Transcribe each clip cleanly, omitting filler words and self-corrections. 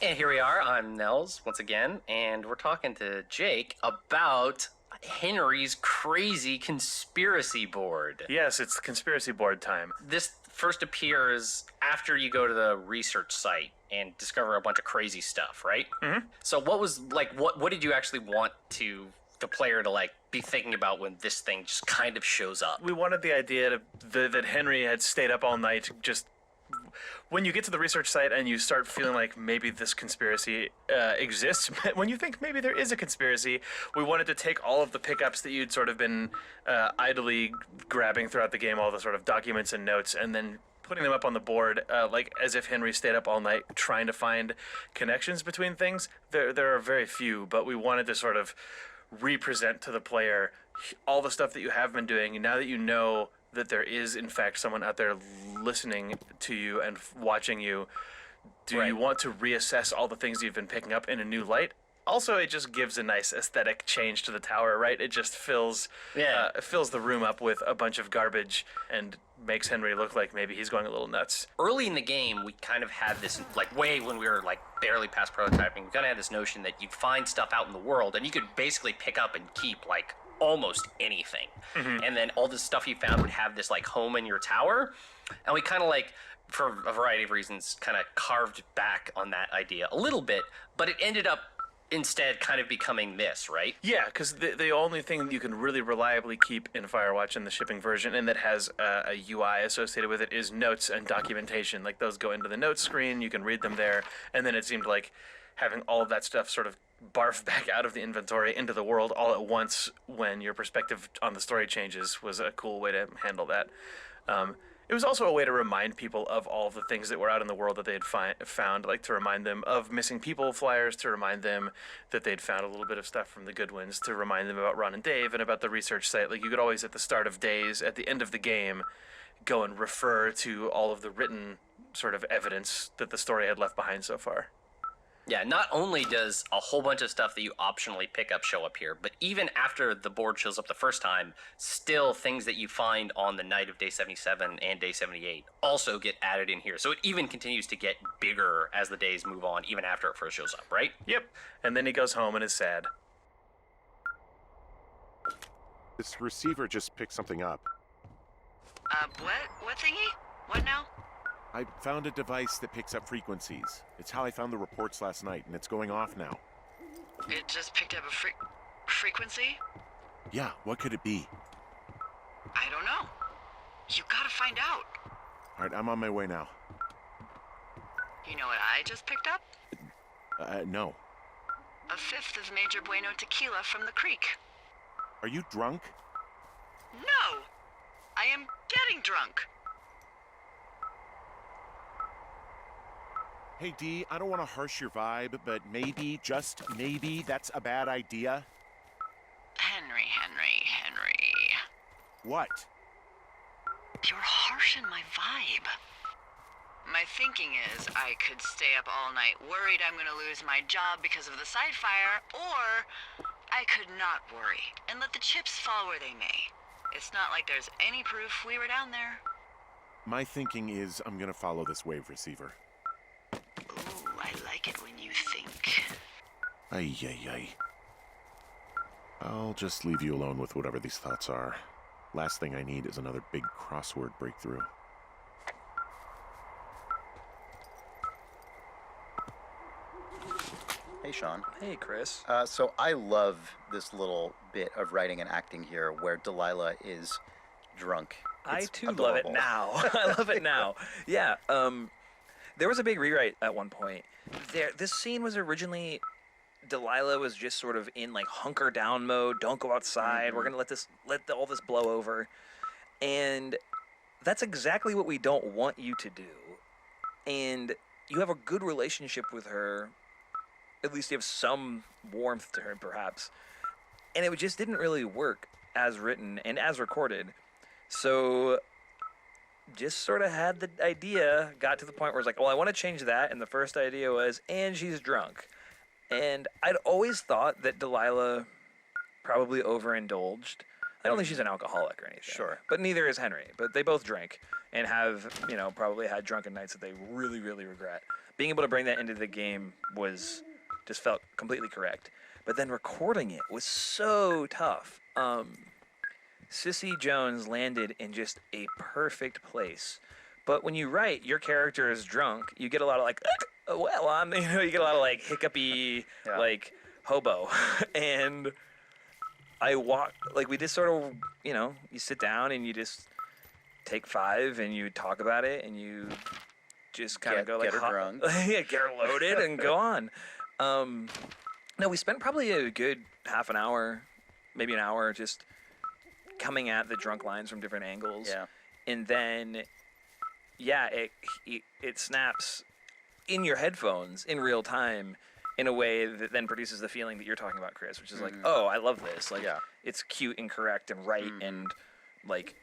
And here we are. I'm Nels once again, and we're talking to Jake about Henry's crazy conspiracy board. Yes, it's conspiracy board time. This first appears after you go to the research site and discover a bunch of crazy stuff, right? Mm-hmm. So what was what did you actually want the player to be thinking about when this thing just kind of shows up? We wanted the idea that Henry had stayed up all night. Just when you get to the research site and you start feeling like maybe this conspiracy exists, when you think maybe there is a conspiracy, we wanted to take all of the pickups that you'd sort of been idly grabbing throughout the game, all the sort of documents and notes, and then putting them up on the board, as if Henry stayed up all night trying to find connections between things. There are very few, but we wanted to sort of represent to the player all the stuff that you have been doing, and now that you know that there is in fact someone out there listening to you and watching you, do you want to reassess all the things you've been picking up in a new light? Also, it just gives a nice aesthetic change to the tower, right? It just fills the room up with a bunch of garbage and makes Henry look like maybe he's going a little nuts. Early in the game, we kind of had this, way when we were barely past prototyping, we kind of had this notion that you'd find stuff out in the world and you could basically pick up and keep almost anything. Mm-hmm. And then all this stuff you found would have this home in your tower. And we kind of for a variety of reasons, kind of carved back on that idea a little bit, but it ended up instead kind of becoming this, right? Yeah, because the only thing that you can really reliably keep in Firewatch in the shipping version and that has a UI associated with it is notes and documentation. Those go into the notes screen, you can read them there, and then it seemed like having all of that stuff sort of barf back out of the inventory into the world all at once when your perspective on the story changes was a cool way to handle that. It was also a way to remind people of all of the things that were out in the world that they had found, to remind them of missing people flyers, to remind them that they'd found a little bit of stuff from the Goodwins, to remind them about Ron and Dave and about the research site. You could always, at the start of days, at the end of the game, go and refer to all of the written sort of evidence that the story had left behind so far. Yeah, not only does a whole bunch of stuff that you optionally pick up show up here, but even after the board shows up the first time, still things that you find on the night of day 77 and day 78 also get added in here. So it even continues to get bigger as the days move on, even after it first shows up, right? Yep. And then he goes home and is sad. This receiver just picked something up. What thingy? What now? I found a device that picks up frequencies. It's how I found the reports last night, and it's going off now. It just picked up a frequency? Yeah, what could it be? I don't know. You gotta find out. All right, I'm on my way now. You know what I just picked up? No. A fifth of Major Bueno tequila from the creek. Are you drunk? No! I am getting drunk. Hey, Dee, I don't want to harsh your vibe, but maybe, just maybe, that's a bad idea. Henry. What? You're harshing my vibe. My thinking is I could stay up all night worried I'm gonna lose my job because of the side fire, or I could not worry and let the chips fall where they may. It's not like there's any proof we were down there. My thinking is I'm gonna follow this wave receiver. Ooh, I like it when you think. Ay. I'll just leave you alone with whatever these thoughts are. Last thing I need is another big crossword breakthrough. Hey, Sean. Hey, Chris. So I love this little bit of writing and acting here where Delilah is drunk. I It's too adorable. love it now. I love it now. Yeah. There was a big rewrite at one point. This scene was originally Delilah was just sort of in hunker down mode. Don't go outside. Mm-hmm. We're gonna let all this blow over, and that's exactly what we don't want you to do. And you have a good relationship with her. At least you have some warmth to her, perhaps. And it just didn't really work as written and as recorded. So just sort of had the idea, got to the point where it's I want to change that. And the first idea was, and she's drunk. And I'd always thought that Delilah probably overindulged. I don't think she's an alcoholic or anything. Sure. But neither is Henry. But they both drink. and have, probably had drunken nights that they really, really regret. Being able to bring that into the game just felt completely correct. But then recording it was so tough. Sissy Jones landed in just a perfect place. But when you write, your character is drunk. You get a lot of like, you get a lot of like hiccupy, like hobo. And we just sort of, you sit down and you just take 5 and you talk about it and you just kind of go like, get her drunk. yeah, get her loaded and go on. No, we spent probably a good half an hour, maybe an hour, just coming at the drunk lines from different angles. Yeah. And then, it snaps in your headphones in real time in a way that then produces the feeling that you're talking about, Chris, which is like, oh, I love this. Like, it's cute and correct and right and, like,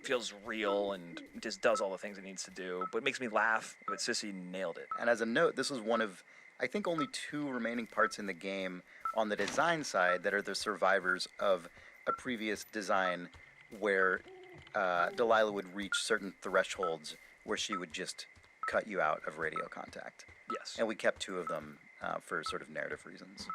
feels real and just does all the things it needs to do. But it makes me laugh, but Sissy nailed it. And as a note, this is one of, I think, only 2 remaining parts in the game on the design side that are the survivors of a previous design where Delilah would reach certain thresholds where she would just cut you out of radio contact. Yes. And we kept 2 of them for sort of narrative reasons.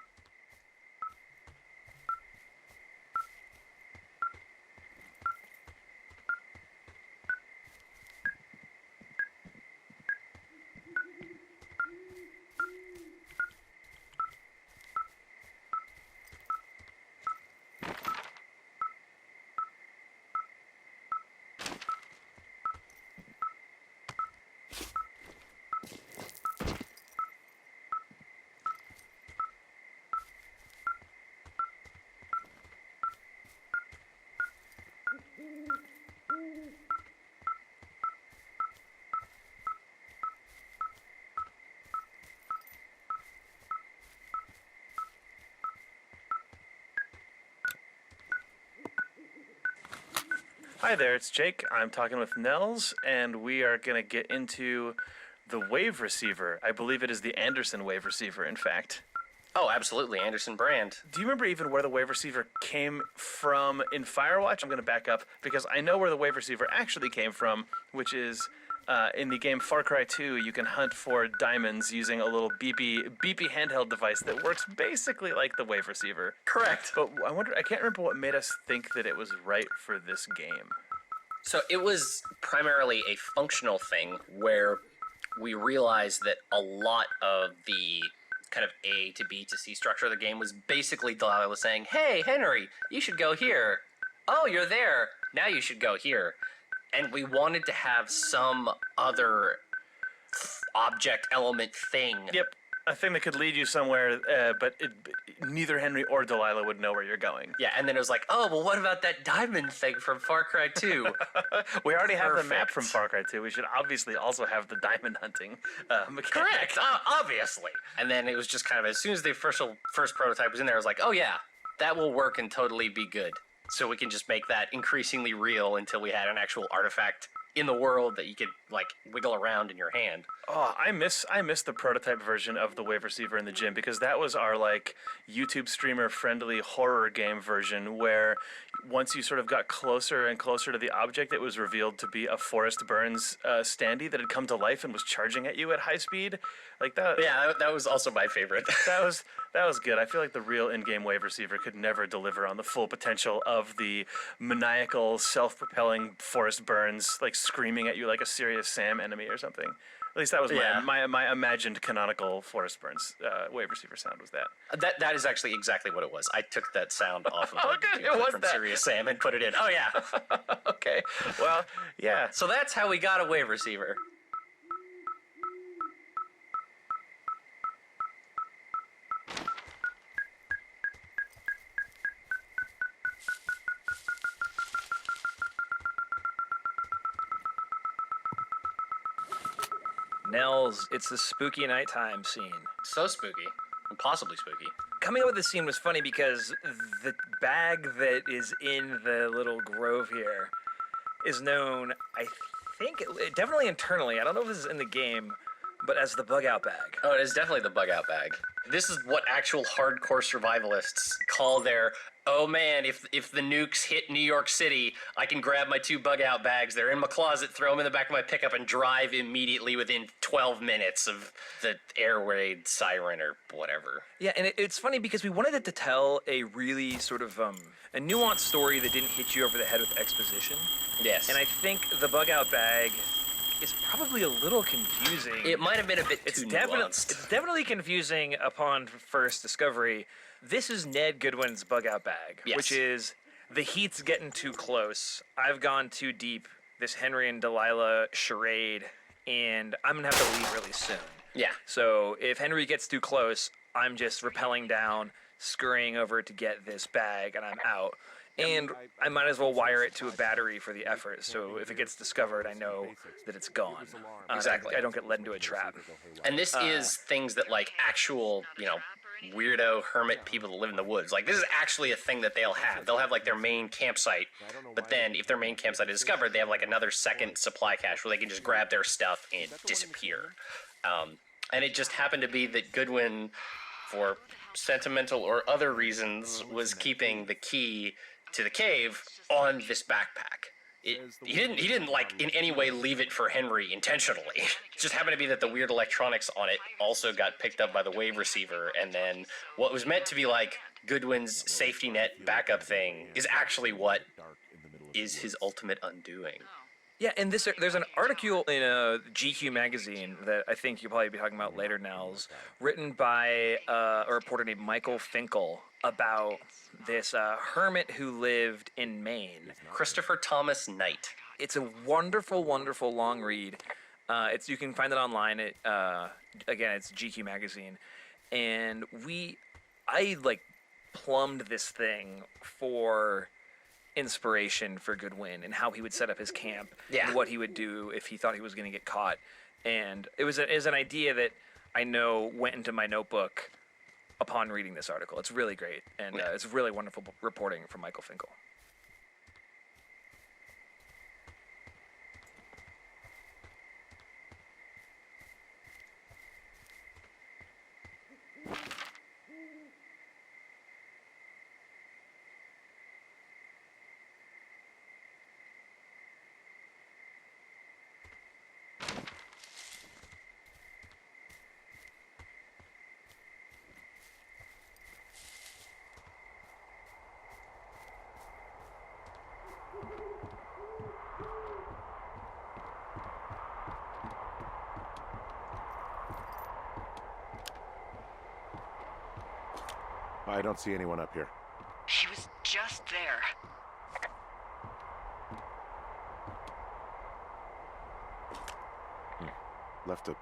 Hi there, it's Jake. I'm talking with Nels, and we are going to get into the wave receiver. I believe it is the Anderson wave receiver, in fact. Oh, absolutely, Anderson brand. Do you remember even where the wave receiver came from in Firewatch? I'm going to back up because I know where the wave receiver actually came from, which is in the game Far Cry 2, you can hunt for diamonds using a little beepy handheld device that works basically like the wave receiver. Correct. But I can't remember what made us think that it was right for this game. So it was primarily a functional thing where we realized that a lot of the kind of A to B to C structure of the game was basically Delilah saying, hey, Henry, you should go here. Oh, you're there. Now you should go here. And we wanted to have some other object element thing. Yep, a thing that could lead you somewhere, but neither Henry or Delilah would know where you're going. Yeah, and then it was like, oh, well, what about that diamond thing from Far Cry 2? We already have the map Perfect. from Far Cry 2. We should obviously also have the diamond hunting mechanic. Correct, obviously. And then it was just kind of, as soon as the first prototype was in there, I was like, oh yeah, that will work and totally be good. So we can just make that increasingly real until we had an actual artifact in the world that you could, like, wiggle around in your hand. Oh, I miss the prototype version of the wave receiver in the gym because that was our like YouTube streamer friendly horror game version where once you sort of got closer and closer to the object, it was revealed to be a Forrest Burns standee that had come to life and was charging at you at high speed, like that. Yeah, that was also my favorite. That was good. I feel like the real in-game wave receiver could never deliver on the full potential of the maniacal, self-propelling Forrest Burns, like screaming at you like a Serious Sam enemy or something. At least that was my imagined canonical Forrest Burns wave receiver sound was that. That is actually exactly what it was. I took that sound off of Oh, good. It was from that. Serious Sam and put it in. Oh yeah. Okay. Well, yeah. So that's how we got a wave receiver. Nels, it's the spooky nighttime scene. So spooky. Impossibly spooky. Coming up with this scene was funny because the bag that is in the little grove here is known, I think, definitely internally. I don't know if this is in the game, but as the bug out bag. Oh, it is definitely the bug out bag. This is what actual hardcore survivalists call their, oh man, if the nukes hit New York City, I can grab my 2 bug out bags. They're in my closet, throw them in the back of my pickup, and drive immediately within 12 minutes of the air raid siren or whatever. Yeah, and it's funny because we wanted it to tell a really sort of a nuanced story that didn't hit you over the head with exposition. Yes. And I think the bug out bag is probably a little confusing. It might have been a bit too nuanced. It's definitely confusing upon first discovery. This is Ned Goodwin's bug out bag, Yes. which is the heat's getting too close. I've gone too deep. This Henry and Delilah charade, and I'm gonna have to leave really soon. Yeah. So if Henry gets too close, I'm just rappelling down, scurrying over to get this bag, and I'm out. And I might as well wire it to a battery for the effort, so if it gets discovered, I know that it's gone. Exactly. I don't get led into a trap. And this is things that, like, actual, weirdo hermit people that live in the woods. Like, this is actually a thing that they'll have. They'll have, like, their main campsite, but then if their main campsite is discovered, they have, like, another second supply cache where they can just grab their stuff and disappear. And it just happened to be that Goodwin, for sentimental or other reasons, was keeping the key to the cave on this backpack. He didn't like in any way leave it for Henry intentionally. It just happened to be that the weird electronics on it also got picked up by the wave receiver, and then what was meant to be like Goodwin's safety net backup thing is actually what is his ultimate undoing. Yeah, and there's an article in a GQ magazine that I think you'll probably be talking about later, Nels, written by a reporter named Michael Finkel about this hermit who lived in Maine. Christopher Thomas Knight. It's a wonderful, wonderful long read. You can find it online. Again, it's GQ magazine, and I plumbed this thing for inspiration for Goodwin and how he would set up his camp and what he would do if he thought he was going to get caught. And it was an idea that I know went into my notebook upon reading this article. It's really great, and it's really wonderful reporting from Michael Finkel. I don't see anyone up here. He was just there. Left a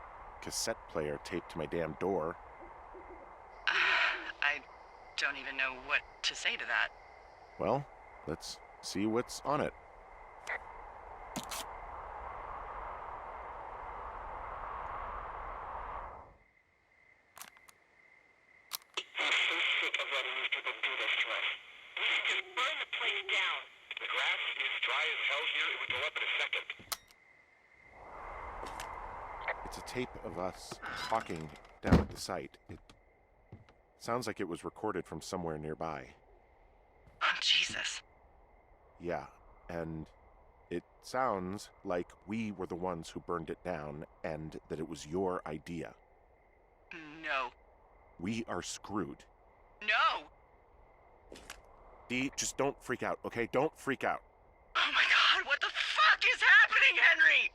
cassette player taped to my damn door. I don't even know what to say to that. Well, let's see what's on it. It's a tape of us talking down at the site. It sounds like it was recorded from somewhere nearby. Oh, Jesus. Yeah, and it sounds like we were the ones who burned it down and that it was your idea. No. We are screwed. No! Dee, just don't freak out, okay? Don't freak out. Oh my God, what the fuck is happening, Henry?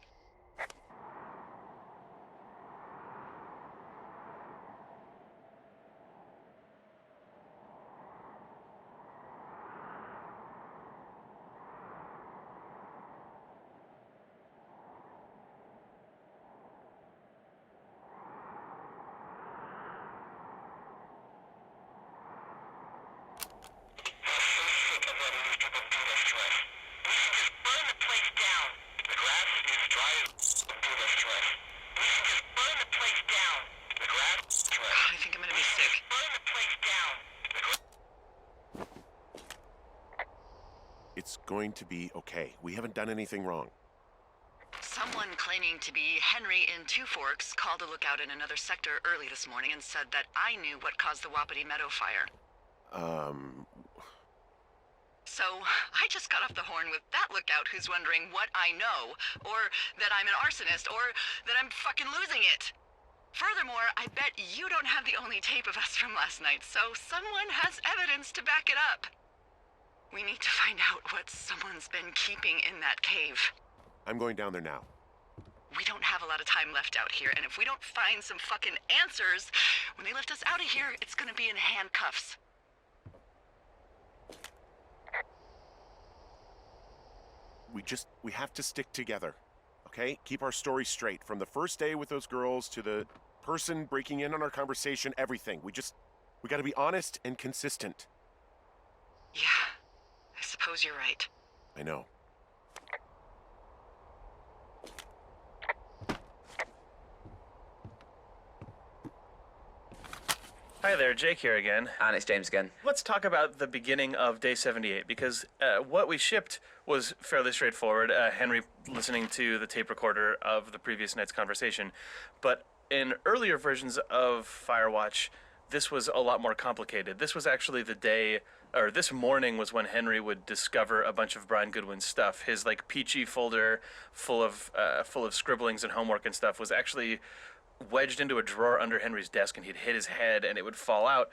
I think I'm gonna be sick. It's going to be okay. We haven't done anything wrong. So, Someone claiming to be Henry in Two Forks called a lookout in another sector early this morning and said that I knew what caused the Wapiti Meadow fire. So, I just got off the horn with that lookout who's wondering what I know, or that I'm an arsonist, or that I'm fucking losing it. Furthermore, I bet you don't have the only tape of us from last night, so someone has evidence to back it up. We need to find out what someone's been keeping in that cave. I'm going down there now. We don't have a lot of time left out here, and if we don't find some fucking answers, when they lift us out of here, it's gonna be in handcuffs. We have to stick together, okay? Keep our story straight. From the first day with those girls to the person breaking in on our conversation, everything. We gotta be honest and consistent. Yeah, I suppose you're right. I know. Hi there, Jake here again. And it's James again. Let's talk about the beginning of day 78, because what we shipped was fairly straightforward. Henry listening to the tape recorder of the previous night's conversation. But in earlier versions of Firewatch, this was a lot more complicated. This was actually the day, or this morning was when Henry would discover a bunch of Brian Goodwin's stuff. His like peachy folder full of scribblings and homework and stuff was actually wedged into a drawer under Henry's desk, and he'd hit his head and it would fall out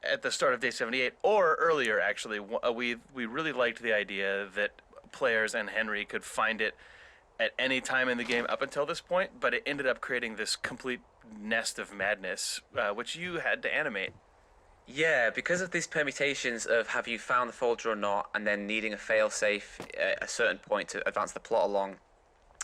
at the start of day 78 or earlier. Actually, we really liked the idea that players and Henry could find it at any time in the game up until this point, but it ended up creating this complete nest of madness, which you had to animate. Yeah, because of these permutations of have you found the folder or not, and then needing a failsafe at a certain point to advance the plot along,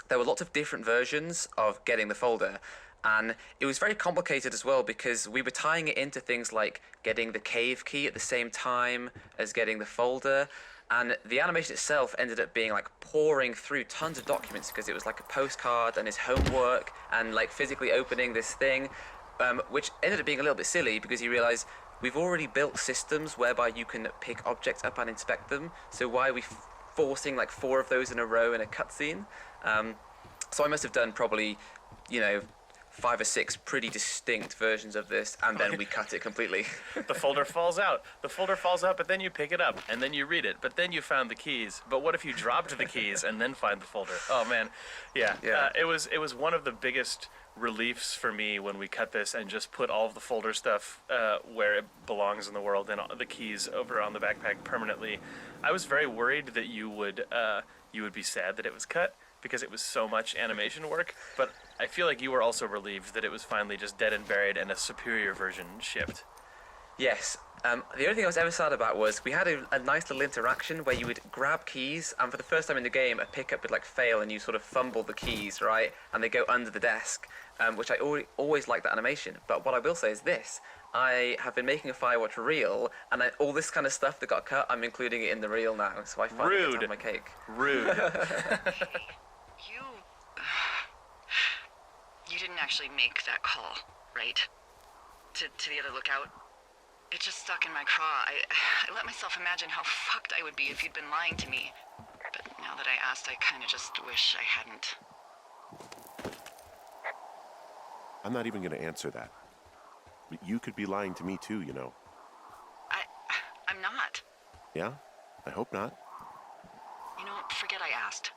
there were lots of different versions of getting the folder, and it was very complicated as well because we were tying it into things like getting the cave key at the same time as getting the folder, and the animation itself ended up being like pouring through tons of documents because it was like a postcard and his homework and like physically opening this thing, which ended up being a little bit silly because you realize we've already built systems whereby you can pick objects up and inspect them, so why are we forcing like 4 of those in a row in a cutscene? So I must have done probably, 5 or 6 pretty distinct versions of this, and then we cut it completely. The folder falls out. The folder falls out, but then you pick it up, and then you read it, but then you found the keys. But what if you dropped the keys and then find the folder? Oh, man. Yeah. It was one of the biggest reliefs for me when we cut this and just put all of the folder stuff where it belongs in the world and all the keys over on the backpack permanently. I was very worried that you would be sad that it was cut, because it was so much animation work, but I feel like you were also relieved that it was finally just dead and buried and a superior version shipped. Yes. The only thing I was ever sad about was we had a nice little interaction where you would grab keys, and for the first time in the game, a pickup would like fail, and you sort of fumble the keys, right? And they go under the desk, which I always liked that animation. But what I will say is this. I have been making a Firewatch reel, and all this kind of stuff that got cut, I'm including it in the reel now, so I finally get to have my cake. Rude. You didn't actually make that call, right? To the other lookout? It just stuck in my craw. I let myself imagine how fucked I would be if you'd been lying to me. But now that I asked, I kind of just wish I hadn't. I'm not even going to answer that. But you could be lying to me too, you know. I'm not. Yeah? I hope not. You know, forget I asked.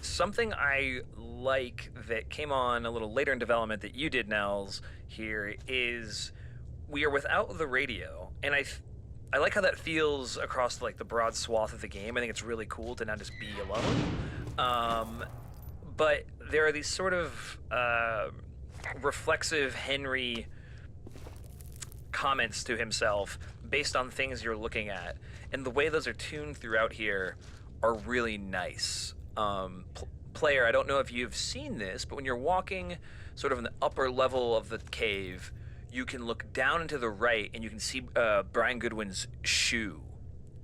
Something I like that came on a little later in development that you did, Nels, here is we are without the radio, and I like how that feels across like the broad swath of the game. I think it's really cool to not just be alone. But there are these sort of reflexive Henry comments to himself based on things you're looking at, and the way those are tuned throughout here are really nice. Player, I don't know if you've seen this, but when you're walking sort of in the upper level of the cave, you can look down and to the right and you can see Brian Goodwin's shoe.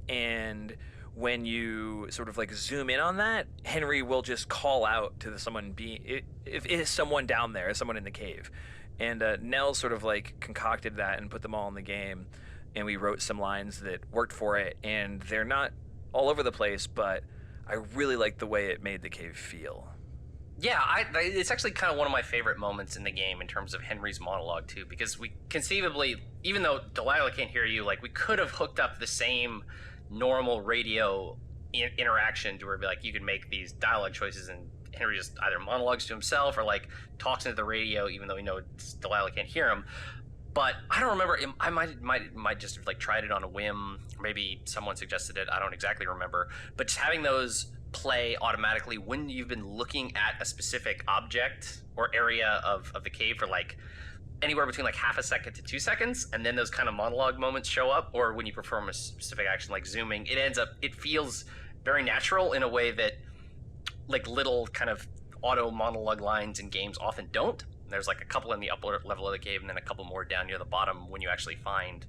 And when you sort of like zoom in on that, Henry will just call out to if it is someone down there, someone in the cave. And Nell sort of like concocted that and put them all in the game. And we wrote some lines that worked for it. And they're not all over the place, but I really like the way it made the cave feel. Yeah, it's actually kind of one of my favorite moments in the game in terms of Henry's monologue too, because we conceivably, even though Delilah can't hear you, like we could have hooked up the same normal radio interaction to where it'd be like you can make these dialogue choices and Henry just either monologues to himself or like talks into the radio, even though we know Delilah can't hear him. But I don't remember. I might just have like tried it on a whim. Maybe someone suggested it. I don't exactly remember. But just having those play automatically when you've been looking at a specific object or area of the cave for like anywhere between like half a second to 2 seconds, and then those kind of monologue moments show up, or when you perform a specific action like zooming, it feels very natural in a way that like little kind of auto monologue lines in games often don't. There's like a couple in the upper level of the cave and then a couple more down near the bottom when you actually find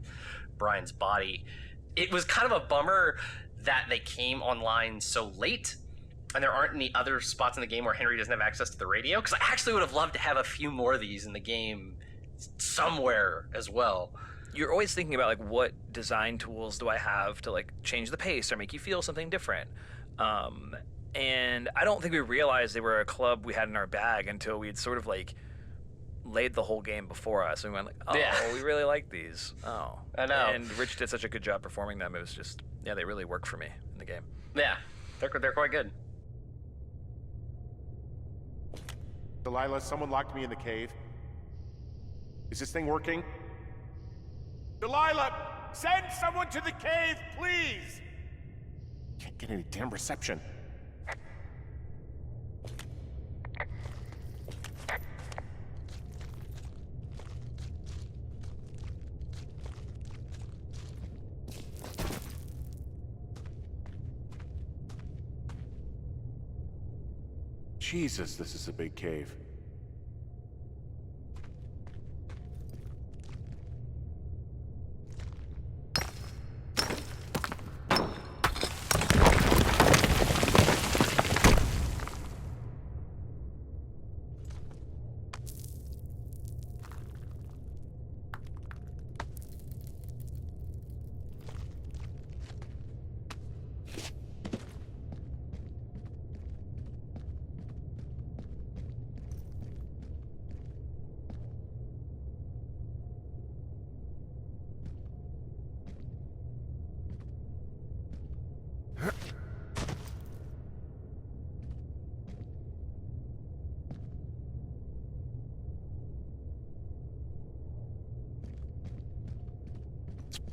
Brian's body. It was kind of a bummer that they came online so late and there aren't any other spots in the game where Henry doesn't have access to the radio, because I actually would have loved to have a few more of these in the game somewhere as well. You're always thinking about like what design tools do I have to like change the pace or make you feel something different. And I don't think we realized they were a club we had in our bag until we'd sort of like laid the whole game before us, and we went like, oh, yeah, we really like these. Oh, I know. And Rich did such a good job performing them. It was just, yeah, they really work for me in the game. Yeah, they're quite good. Delilah, someone locked me in the cave. Is this thing working? Delilah, send someone to the cave, please! Can't get any damn reception. Jesus, this is a big cave.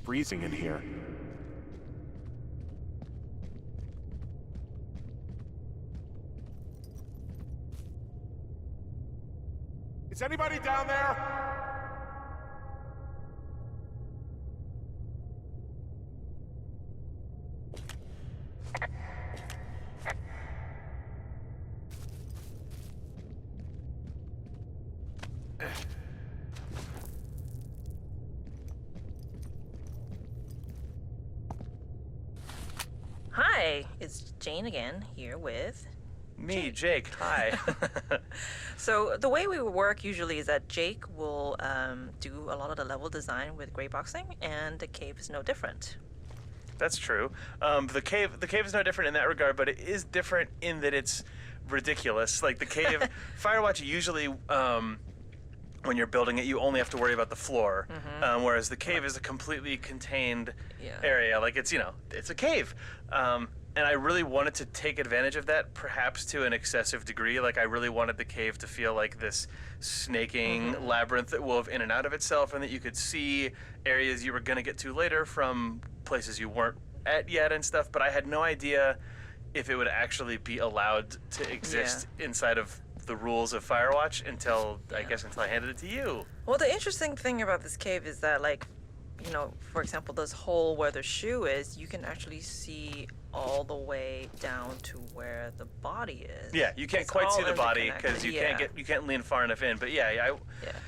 Freezing in here. Is anybody down there? Hi, it's Jane again, here with... Me, Jake. Hi. So the way we work usually is that Jake will do a lot of the level design with gray boxing, and the cave is no different. That's true. The cave is no different in that regard, but it is different in that it's ridiculous. Like the cave, Firewatch usually, when you're building it, you only have to worry about the floor, whereas the cave is a completely contained area. Like it's it's a cave. And I really wanted to take advantage of that, perhaps to an excessive degree. Like I really wanted the cave to feel like this snaking labyrinth that wove in and out of itself, and that you could see areas you were going to get to later from places you weren't at yet and stuff. But I had no idea if it would actually be allowed to exist inside of the rules of Firewatch until I handed it to you. Well, the interesting thing about this cave is that, like, for example, this hole where the shoe is, you can actually see all the way down to where the body is. Yeah, you can't It's quite all see the body because interconnected. you can't lean far enough in. But yeah,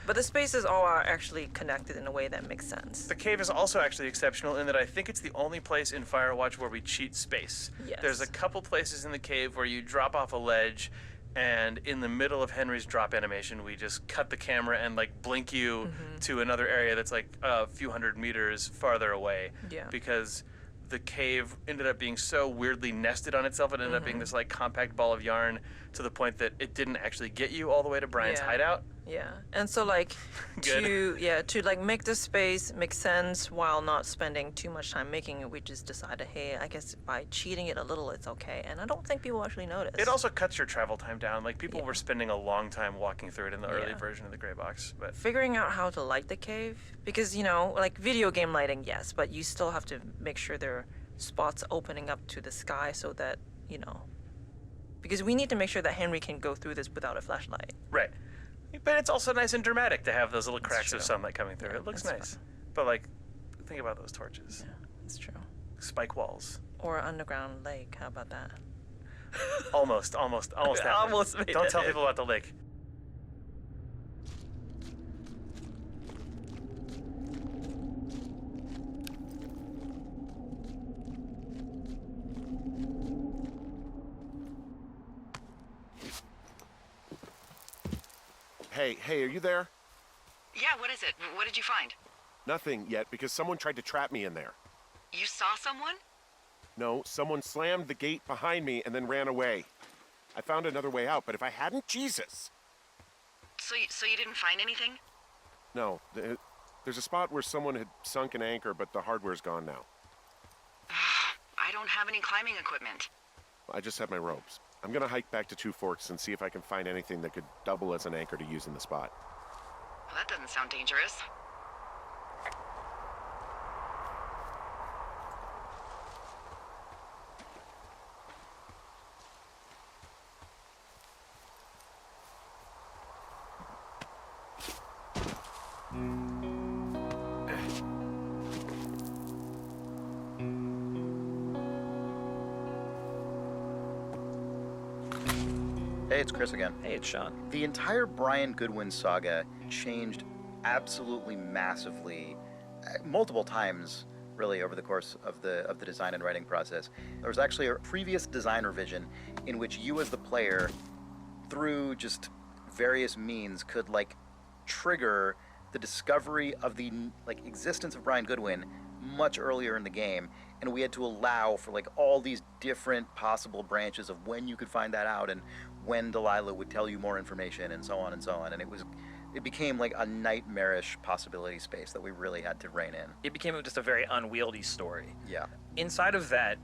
But the spaces all are actually connected in a way that makes sense. the cave is also actually exceptional in that I think it's the only place in Firewatch where we cheat space. Yes. There's a couple places in the cave where you drop off a ledge, and in the middle of Henry's drop animation, we just cut the camera and like blink you to another area that's like a few hundred meters farther away. Yeah. Because the cave ended up being so weirdly nested on itself, it ended up being this like compact ball of yarn to the point that it didn't actually get you all the way to Brian's hideout. Yeah, and so like to like make the space make sense while not spending too much time making it, we just decided, hey, I guess by cheating it a little, it's okay, and I don't think people actually notice. It also cuts your travel time down. Like people were spending a long time walking through it in the early version of the gray box, but figuring out how to light the cave, because like video game lighting, yes, but you still have to make sure there are spots opening up to the sky so that because we need to make sure that Henry can go through this without a flashlight. right. But it's also nice and dramatic to have those little cracks true. of sunlight coming through. It looks that's nice. But like, think about those torches, Yeah, that's true. spike walls. Or underground lake, how about that? Almost happened. Almost made Don't it. tell people about the lake. Hey, are you there? Yeah, what is it? What did you find? Nothing yet, because someone tried to trap me in there. You saw someone? No, someone slammed the gate behind me and then ran away. I found another way out, but if I hadn't, Jesus! So you didn't find anything? No, there's a spot where someone had sunk an anchor, but the hardware's gone now. I don't have any climbing equipment. I just have my ropes. I'm gonna hike back to Two Forks and see if I can find anything that could double as an anchor to use in the spot. Well, that doesn't sound dangerous. Hey, it's Chris again. Hey, it's Sean. The entire Brian Goodwin saga changed absolutely massively, multiple times, really, over the course of the design and writing process. There was actually a previous design revision in which you, as the player, through just various means, could trigger the discovery of the existence of Brian Goodwin much earlier in the game, and we had to allow for all these different possible branches of when you could find that out and when Delilah would tell you more information and so on and so on. And it became a nightmarish possibility space that we really had to rein in. It became just a very unwieldy story. Yeah. Inside of that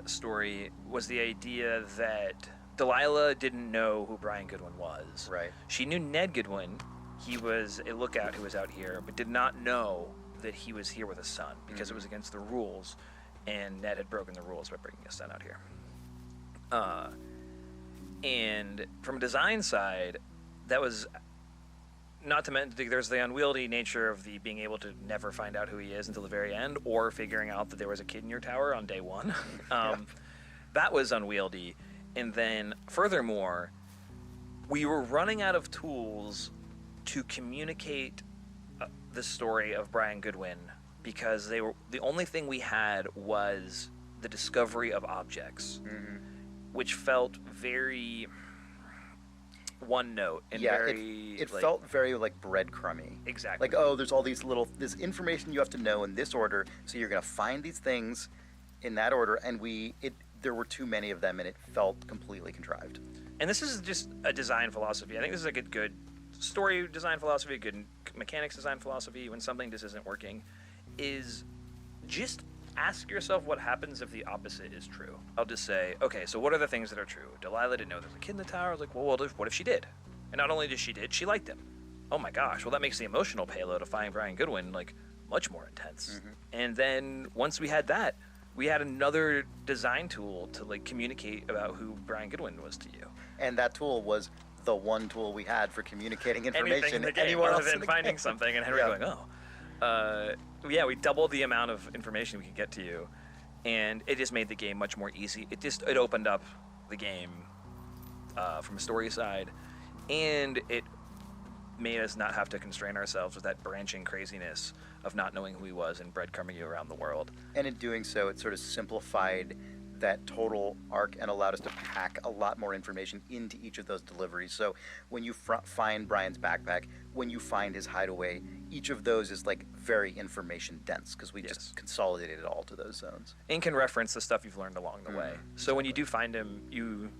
story was the idea that Delilah didn't know who Brian Goodwin was. Right. She knew Ned Goodwin. He was a lookout who was out here, but did not know that he was here with a son because it was against the rules, and Ned had broken the rules by bringing his son out here. And from a design side, that was not to mention there's the unwieldy nature of the being able to never find out who he is until the very end, or figuring out that there was a kid in your tower on day one. That was unwieldy. And then furthermore, we were running out of tools to communicate the story of Brian Goodwin, because the only thing we had was the discovery of objects, which felt very one note and Yeah, very it like, felt very like breadcrumby. Exactly. Like, oh, there's all this information you have to know in this order, so you're gonna find these things in that order, and there were too many of them, and it felt completely contrived. And this is just a design philosophy. I think this is a good story design philosophy, a good mechanics design philosophy when something just isn't working, is just ask yourself what happens if the opposite is true. I'll just say, okay, so what are the things that are true? Delilah didn't know there was a kid in the tower. I was like, well, what if she did? And not only did she she liked him. Oh my gosh, well that makes the emotional payload of finding Brian Goodwin like much more intense. And then once we had that, we had another design tool to like communicate about who Brian Goodwin was to you. And that tool was the one tool we had for communicating Anything information in the game anywhere other else in than the finding game. something and Henry Yeah. going, yeah, we doubled the amount of information we could get to you, and it just made the game much more easy. It opened up the game from a story side, and it made us not have to constrain ourselves with that branching craziness of not knowing who he was and breadcrumbing you around the world. And in doing so, it sort of simplified that total arc and allowed us to pack a lot more information into each of those deliveries. So when you find Brian's backpack, when you find his hideaway, each of those is like very information dense because we just consolidated it all to those zones. And can reference the stuff you've learned along the way. So when you do find him, you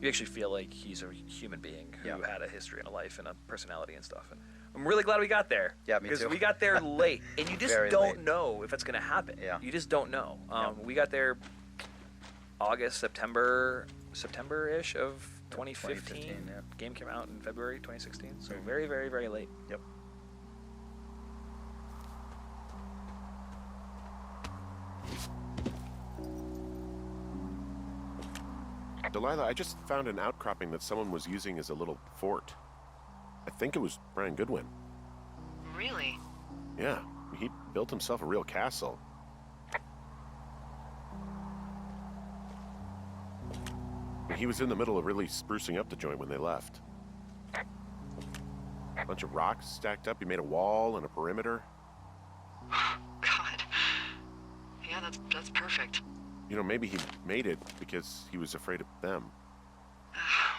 actually feel like he's a human being who had a history and a life and a personality and stuff. And I'm really glad we got there. Yeah, me because too. we got there late, and you just Very don't late. know if it's going to happen. Yeah. You just don't know. We got there August, September-ish of 2015. 2015, yeah. Game came out in February 2016, so very, very, very late. Yep. Delilah, I just found an outcropping that someone was using as a little fort. I think it was Brian Goodwin. Really? Yeah, he built himself a real castle. He was in the middle of really sprucing up the joint when they left. A bunch of rocks stacked up. He made a wall and a perimeter. God. Yeah, that's perfect. You know, maybe he made it because he was afraid of them.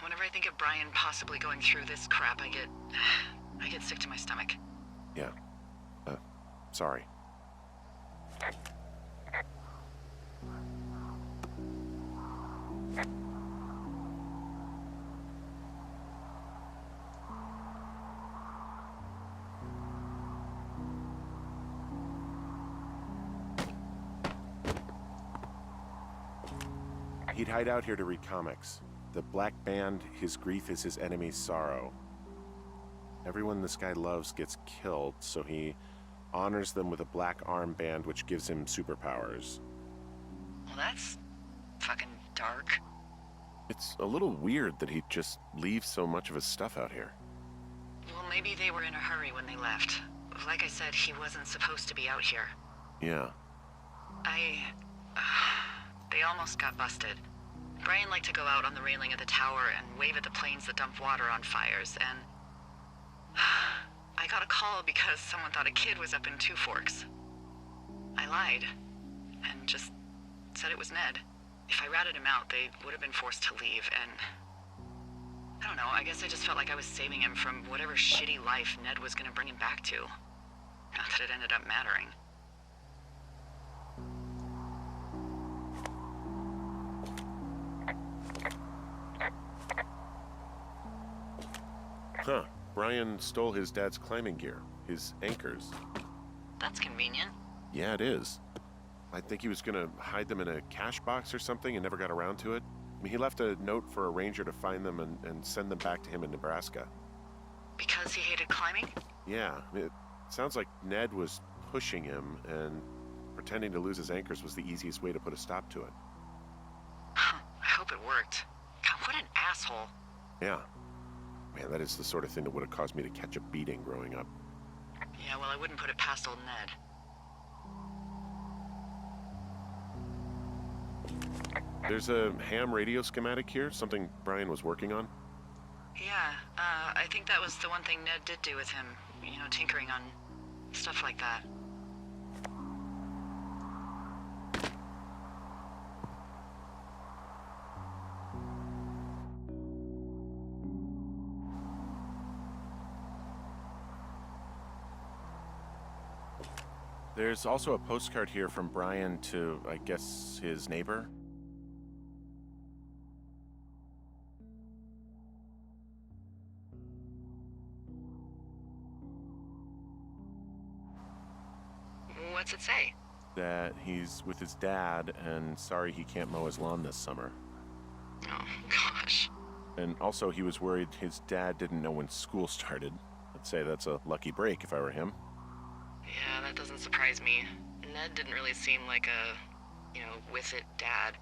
Whenever I think of Brian possibly going through this crap, I get sick to my stomach. Yeah. Sorry. He'd hide out here to read comics. The Black Band, his grief is his enemy's sorrow. Everyone this guy loves gets killed, so he honors them with a black armband which gives him superpowers. Well, that's fucking dark. It's a little weird that he'd just leave so much of his stuff out here. Well, maybe they were in a hurry when they left. Like I said, he wasn't supposed to be out here. Yeah. They almost got busted. Brian liked to go out on the railing of the tower and wave at the planes that dump water on fires, and I got a call because someone thought a kid was up in Two Forks. I lied and just said it was Ned. If I ratted him out, they would have been forced to leave, and I don't know, I guess I just felt like I was saving him from whatever shitty life Ned was going to bring him back to. Not that it ended up mattering. Huh. Brian stole his dad's climbing gear, his anchors. That's convenient. Yeah, it is. I think he was gonna hide them in a cash box or something and never got around to it. I mean, he left a note for a ranger to find them and send them back to him in Nebraska. Because he hated climbing? Yeah, it sounds like Ned was pushing him, and pretending to lose his anchors was the easiest way to put a stop to it. I hope it worked. God, what an asshole. Yeah. Man, that is the sort of thing that would have caused me to catch a beating growing up. Yeah, well, I wouldn't put it past old Ned. There's a ham radio schematic here, something Brian was working on. Yeah, I think that was the one thing Ned did do with him. You know, tinkering on stuff like that. There's also a postcard here from Brian to, I guess, his neighbor. What's it say? That he's with his dad and sorry he can't mow his lawn this summer. Oh, gosh. And also he was worried his dad didn't know when school started. I'd say that's a lucky break if I were him. Yeah, that doesn't surprise me. Ned didn't really seem like a, with it dad.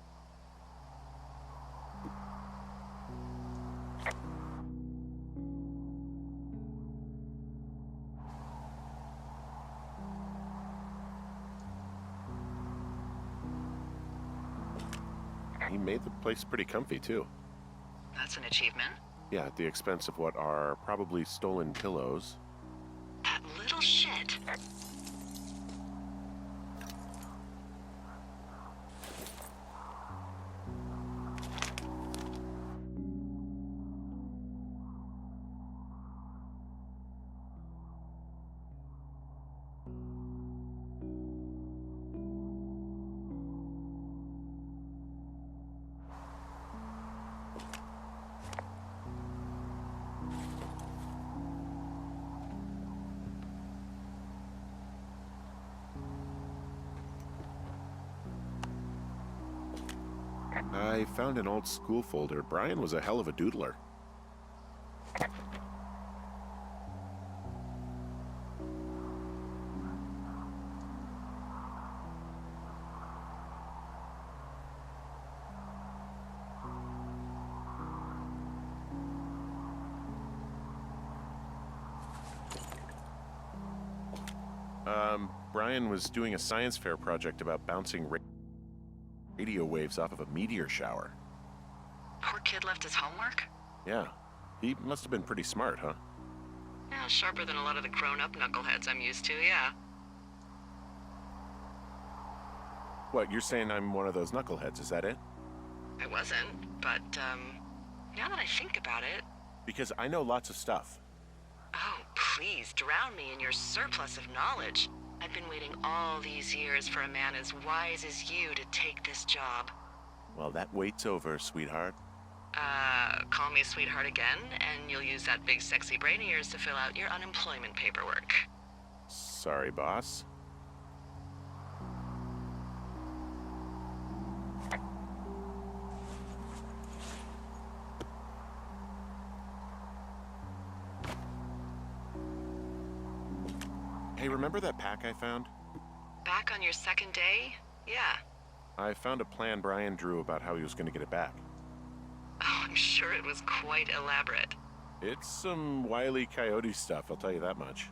He made the place pretty comfy, too. That's an achievement. Yeah, at the expense of what are probably stolen pillows. That little shit. I found an old school folder. Brian was a hell of a doodler. Brian was doing a science fair project about bouncing radio waves off of a meteor shower. Poor kid left his homework? Yeah, he must have been pretty smart, huh? Yeah, sharper than a lot of the grown-up knuckleheads I'm used to, yeah. What, you're saying I'm one of those knuckleheads, is that it? I wasn't, but, now that I think about it... Because I know lots of stuff. Oh, please, drown me in your surplus of knowledge. I've been waiting all these years for a man as wise as you to take this job. Well, that wait's over, sweetheart. Call me sweetheart again, and you'll use that big sexy brain of yours to fill out your unemployment paperwork. Sorry, boss. Hey, remember that pack I found? Back on your second day? Yeah. I found a plan Brian drew about how he was going to get it back. Oh, I'm sure it was quite elaborate. It's some Wile E. Coyote stuff, I'll tell you that much.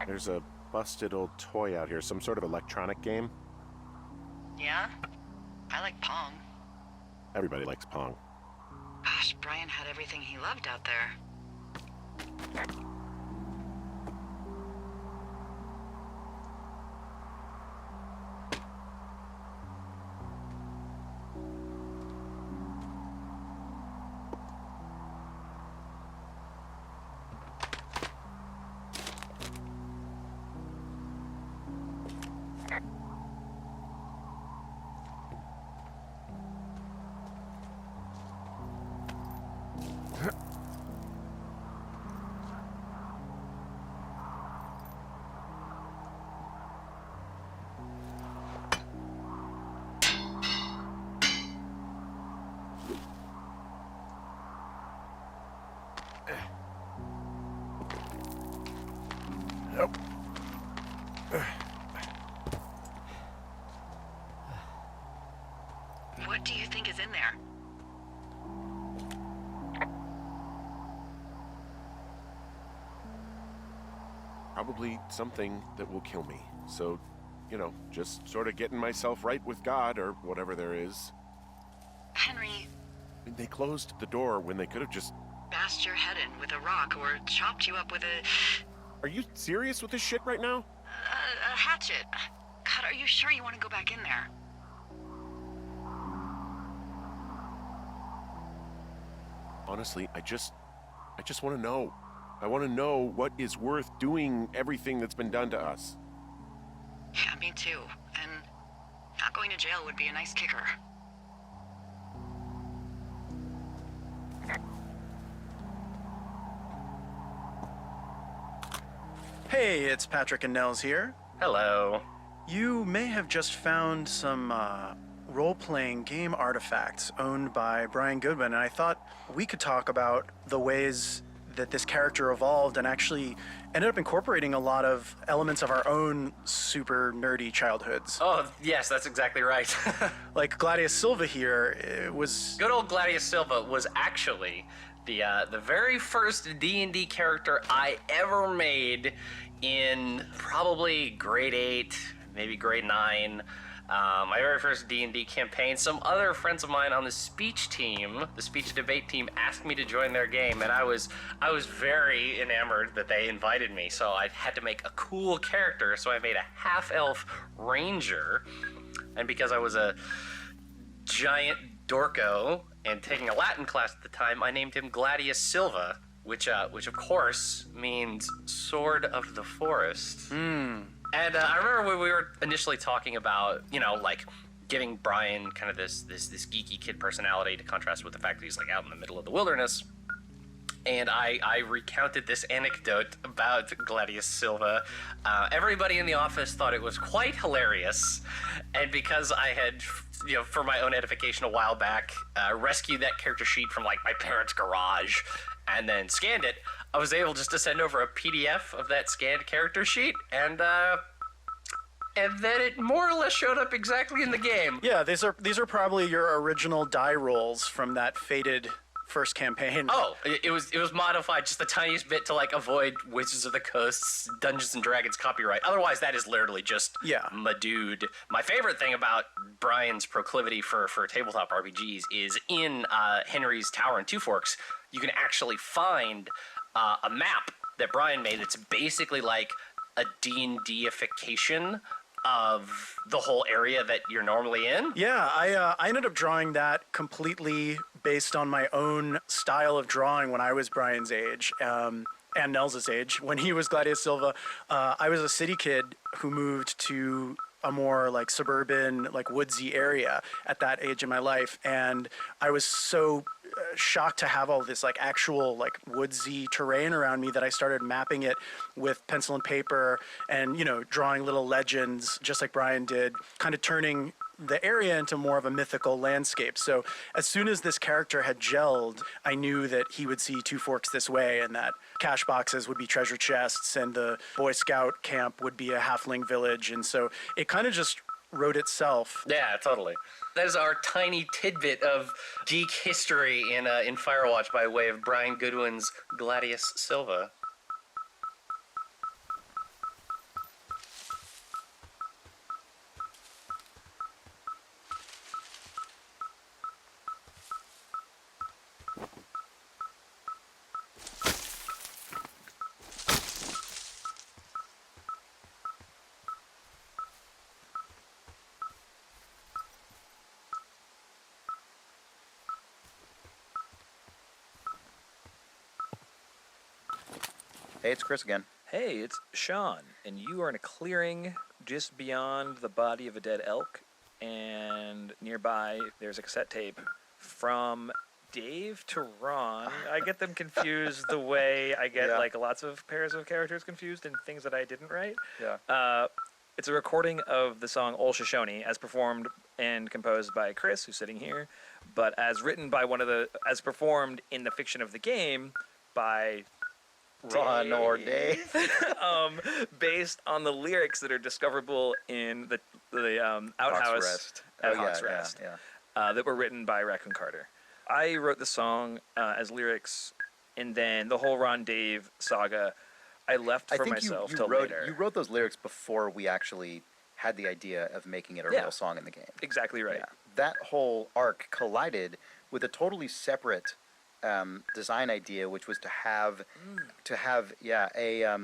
There's a busted old toy out here, some sort of electronic game. Yeah? I like Pong. Everybody likes Pong. Gosh, Brian had everything he loved out there. probably something that will kill me. So, just sort of getting myself right with God or whatever there is. Henry, They closed the door when they could have just... bashed your head in with a rock or chopped you up with Are you serious with this shit right now? a hatchet. God, are you sure you want to go back in there? Honestly, I just want to know. I want to know what is worth doing everything that's been done to us. Yeah, me too. And not going to jail would be a nice kicker. Hey, it's Patrick and Nels here. Hello. You may have just found some role-playing game artifacts owned by Brian Goodwin, and I thought we could talk about the ways that this character evolved and actually ended up incorporating a lot of elements of our own super nerdy childhoods. Oh, yes, that's exactly right. Like Gladius Silva here, it was... Good old Gladius Silva was actually the very first D&D character I ever made in probably grade 8, maybe grade 9. My very first D&D campaign. Some other friends of mine on the speech team, the speech debate team, asked me to join their game, and I was very enamored that they invited me. So I had to make a cool character, so I made a half-elf ranger, and because I was a giant dorko and taking a Latin class at the time, I named him Gladius Silva, which of course means sword of the forest. And I remember when we were initially talking about, like giving Brian kind of this geeky kid personality to contrast with the fact that he's like out in the middle of the wilderness. And I recounted this anecdote about Gladius Silva. Everybody in the office thought it was quite hilarious. And because I had, for my own edification a while back, rescued that character sheet from like my parents' garage and then scanned it, I was able just to send over a PDF of that scanned character sheet, and then it more or less showed up exactly in the game. Yeah, these are probably your original die rolls from that fated first campaign. Oh, it was modified just the tiniest bit to like avoid Wizards of the Coast's Dungeons and Dragons copyright. Otherwise, that is literally just my dude. My favorite thing about Brian's proclivity for tabletop RPGs is in Henry's Tower in Two Forks, you can actually find a map that Brian made that's basically like a D&D-ification of the whole area that you're normally in. Yeah, I ended up drawing that completely based on my own style of drawing when I was Brian's age. And Nels' age. When he was Gladius Silva, I was a city kid who moved to a more like suburban, like woodsy area at that age in my life, and I was so shocked to have all this like actual like woodsy terrain around me that I started mapping it with pencil and paper and drawing little legends just like Brian did, kind of turning the area into more of a mythical landscape. So as soon as this character had gelled, I knew that he would see Two Forks this way, and that cash boxes would be treasure chests and the Boy Scout camp would be a halfling village. And so it kind of just wrote itself. Yeah, totally. That is our tiny tidbit of geek history in Firewatch by way of Brian Goodwin's Gladius Silva. Hey, it's Chris again. Hey, it's Sean, and you are in a clearing just beyond the body of a dead elk, and nearby there's a cassette tape from Dave to Ron. I get them confused the way I get like lots of pairs of characters confused and things that I didn't write. Yeah. It's a recording of the song Ol Shoshone as performed and composed by Chris, who's sitting here, but as written by as performed in the fiction of the game by Ron or Dave. Based on the lyrics that are discoverable in the outhouse at Hawk's Rest, that were written by Raccoon Carter. I wrote the song as lyrics, and then the whole Ron Dave saga I left I for think myself you till wrote later. you wrote those lyrics before we actually had the idea of making it a Yeah. real song in the game. Exactly right. Yeah. That whole arc collided with a totally separate design idea, which was to have a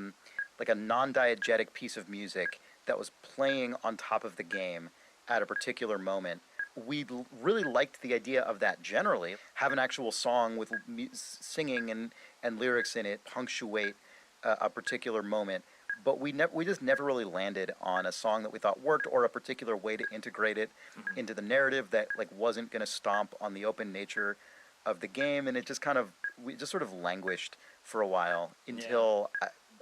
like a non-diegetic piece of music that was playing on top of the game at a particular moment. We really liked the idea of that generally. Have an actual song with singing and lyrics in it punctuate a particular moment. But we just never really landed on a song that we thought worked or a particular way to integrate it into the narrative that like wasn't going to stomp on the open nature of the game, and it just we just sort of languished for a while until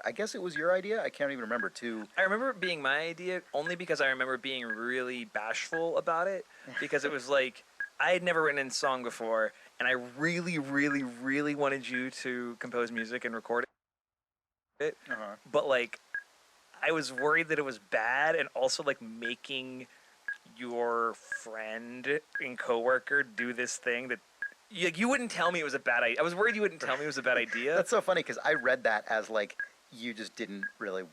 I guess it was your idea. I can't even remember too. I remember it being my idea only because I remember being really bashful about it because it was like I had never written a song before, and I really, really, really wanted you to compose music and record it. But like, I was worried that it was bad, and also like making your friend and coworker do this thing that you wouldn't tell me it was a bad idea. I was worried you wouldn't tell me it was a bad idea. That's so funny because I read that as like you just didn't really.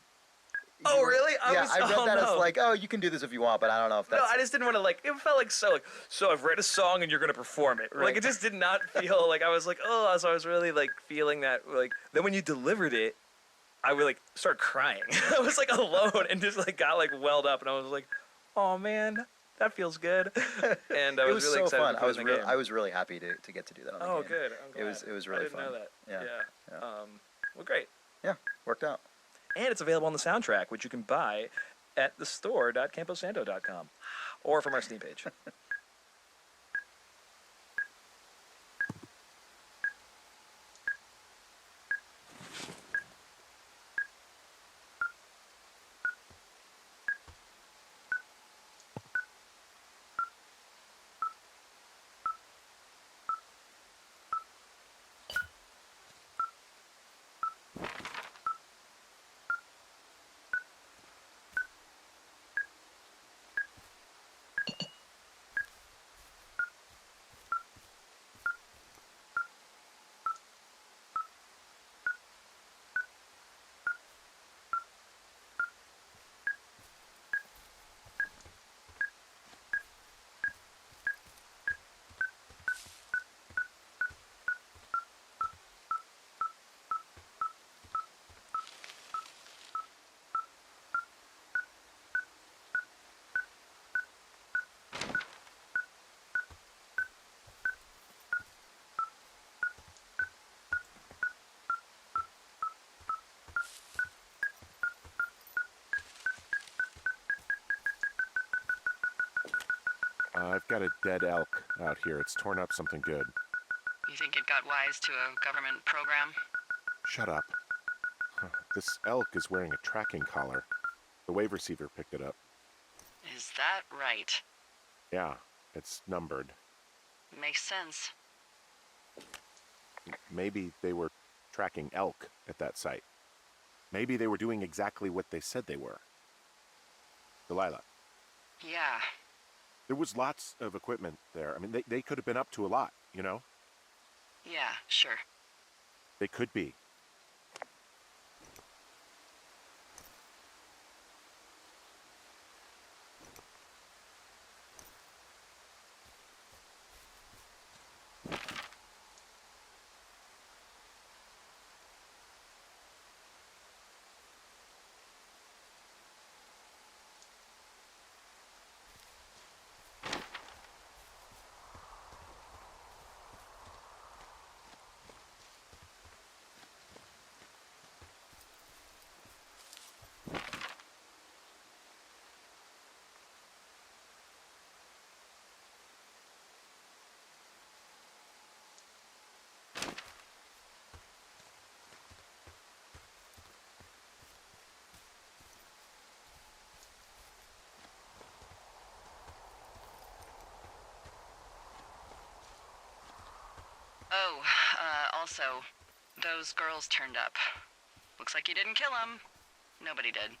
Oh really? I read that as like, oh, you can do this if you want, but I don't know if that's. No, I just didn't want to like. It felt like so I've read a song and you're gonna perform it. Right. Like it just did not feel like I was like, oh, so I was really like feeling that like. Then when you delivered it, I would like start crying. I was like alone and just like got like welled up, and I was like, oh man, that feels good. And I it was was really so excited fun. to put it in the game. I was really happy to get to do that on the Oh game. good. I'm glad. It was really I didn't fun. know that. Yeah. Yeah. Well, great. Yeah, worked out. And it's available on the soundtrack, which you can buy at thestore.camposanto.com or from our Steam page. I've got a dead elk out here. It's torn up something good. You think it got wise to a government program? Shut up. This elk is wearing a tracking collar. The wave receiver picked it up. Is that right? Yeah, it's numbered. Makes sense. Maybe they were tracking elk at that site. Maybe they were doing exactly what they said they were. Delilah, Yeah. there was lots of equipment there. I mean, they could have been up to a lot, you know? Yeah, sure. They could be. Oh, also, those girls turned up. Looks like you didn't kill them. Nobody did.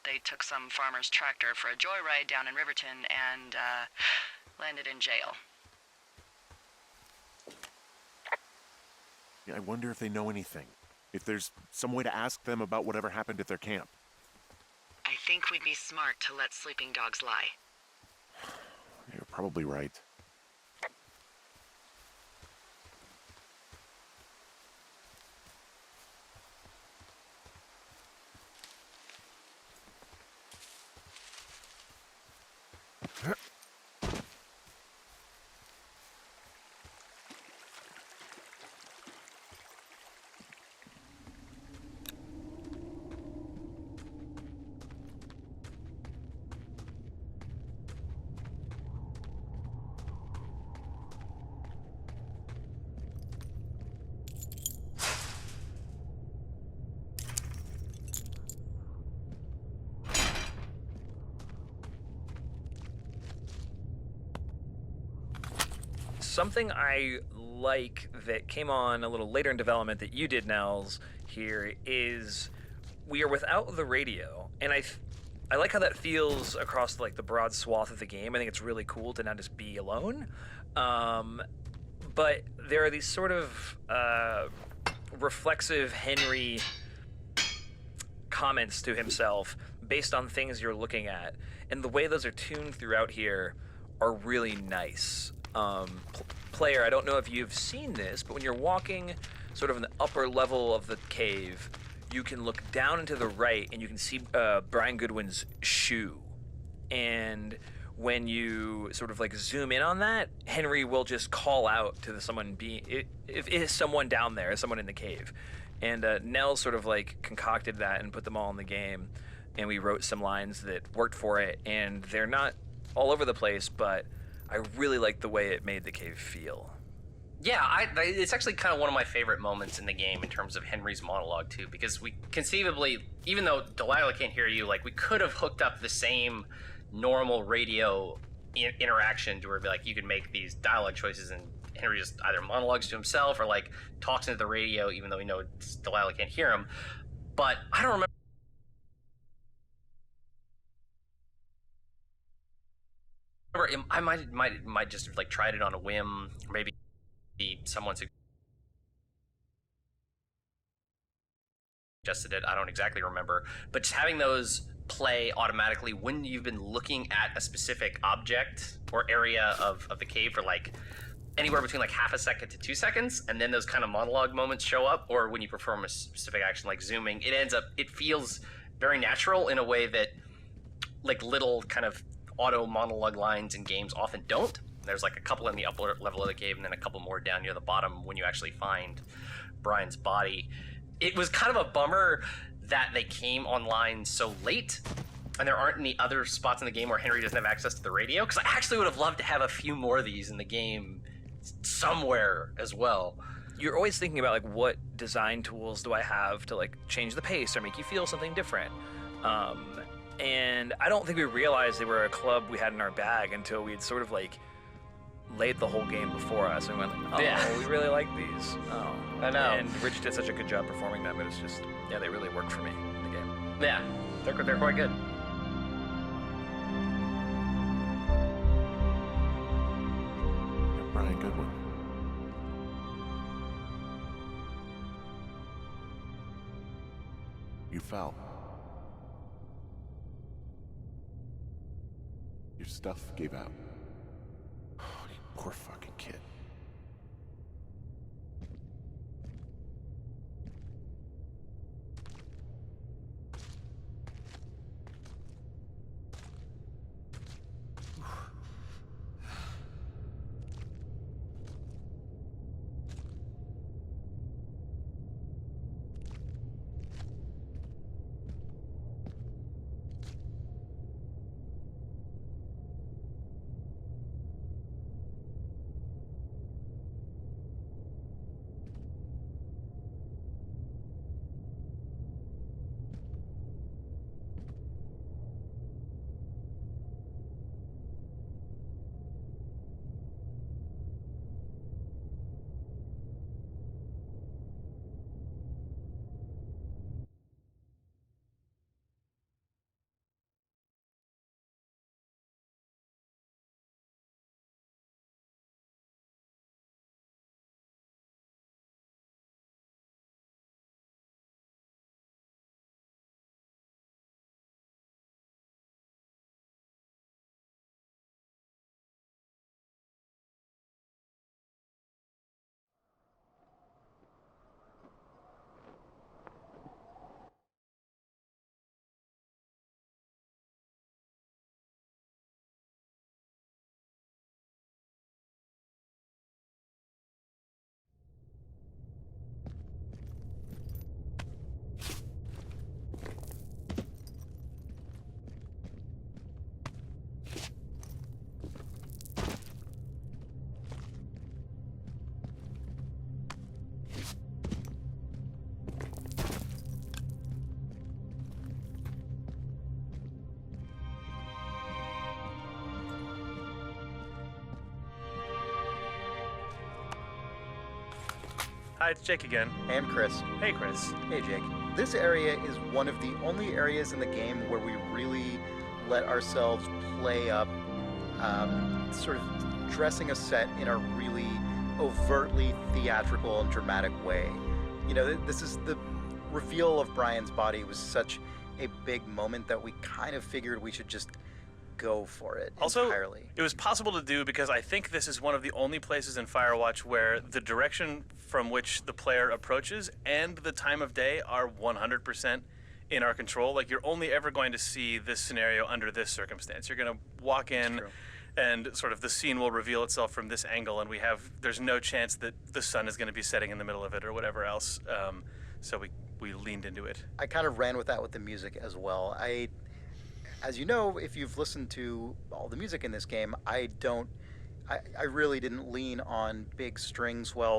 They took some farmer's tractor for a joyride down in Riverton and, landed in jail. Yeah, I wonder if they know anything. If there's some way to ask them about whatever happened at their camp. I think we'd be smart to let sleeping dogs lie. You're probably right. Something I like that came on a little later in development that you did, Nels, here is we are without the radio, and I like how that feels across like the broad swath of the game. I think it's really cool to not just be alone. But there are these sort of reflexive Henry comments to himself based on things you're looking at, and the way those are tuned throughout here are really nice. Player, I don't know if you've seen this, but when you're walking sort of in the upper level of the cave, you can look down and to the right and you can see Brian Goodwin's shoe. And when you sort of like zoom in on that, Henry will just call out to someone if is someone down there, someone in the cave. And Nell sort of like concocted that and put them all in the game, and we wrote some lines that worked for it, and they're not all over the place, but I really like the way it made the cave feel. Yeah, it's actually kind of one of my favorite moments in the game in terms of Henry's monologue too, because we conceivably, even though Delilah can't hear you, like we could have hooked up the same normal radio interaction to where like you could make these dialogue choices and Henry just either monologues to himself or like talks into the radio, even though we know Delilah can't hear him. But I don't remember. I might just have like tried it on a whim, or maybe someone suggested it. I don't exactly remember, but just having those play automatically when you've been looking at a specific object or area of the cave for like anywhere between like half a second to 2 seconds, and then those kind of monologue moments show up, or when you perform a specific action like zooming, it feels very natural in a way that like little kind of auto monologue lines in games often don't. There's like a couple in the upper level of the cave and then a couple more down near the bottom when you actually find Brian's body. It was kind of a bummer that they came online so late and there aren't any other spots in the game where Henry doesn't have access to the radio, because I actually would have loved to have a few more of these in the game somewhere as well. You're always thinking about like what design tools do I have to like change the pace or make you feel something different. And I don't think we realized they were a club we had in our bag until we'd sort of like laid the whole game before us and went, oh, yeah, we really like these. Oh, I know. And Rich did such a good job performing them. It was just, yeah, they really worked for me in the game. Yeah, they're quite good. Brian Goodwin. You fell. Your stuff gave out. Oh, you poor fucking kid. Hi, it's Jake again. And Chris. Hey, Chris. Hey, Jake. This area is one of the only areas in the game where we really let ourselves play up, sort of dressing a set in a really overtly theatrical and dramatic way. You know, this is the reveal of Brian's body was such a big moment that we kind of figured we should just go for it Also, entirely. it was possible to do because I think this is one of the only places in Firewatch where the direction from which the player approaches and the time of day are 100% in our control. Like, you're only ever going to see this scenario under this circumstance. You're going to walk in True. and sort of the scene will reveal itself from this angle, and there's no chance that the sun is going to be setting in the middle of it or whatever else. So we leaned into it. I kind of ran with that with the music as well. As you know, if you've listened to all the music in this game, I really didn't lean on big string swells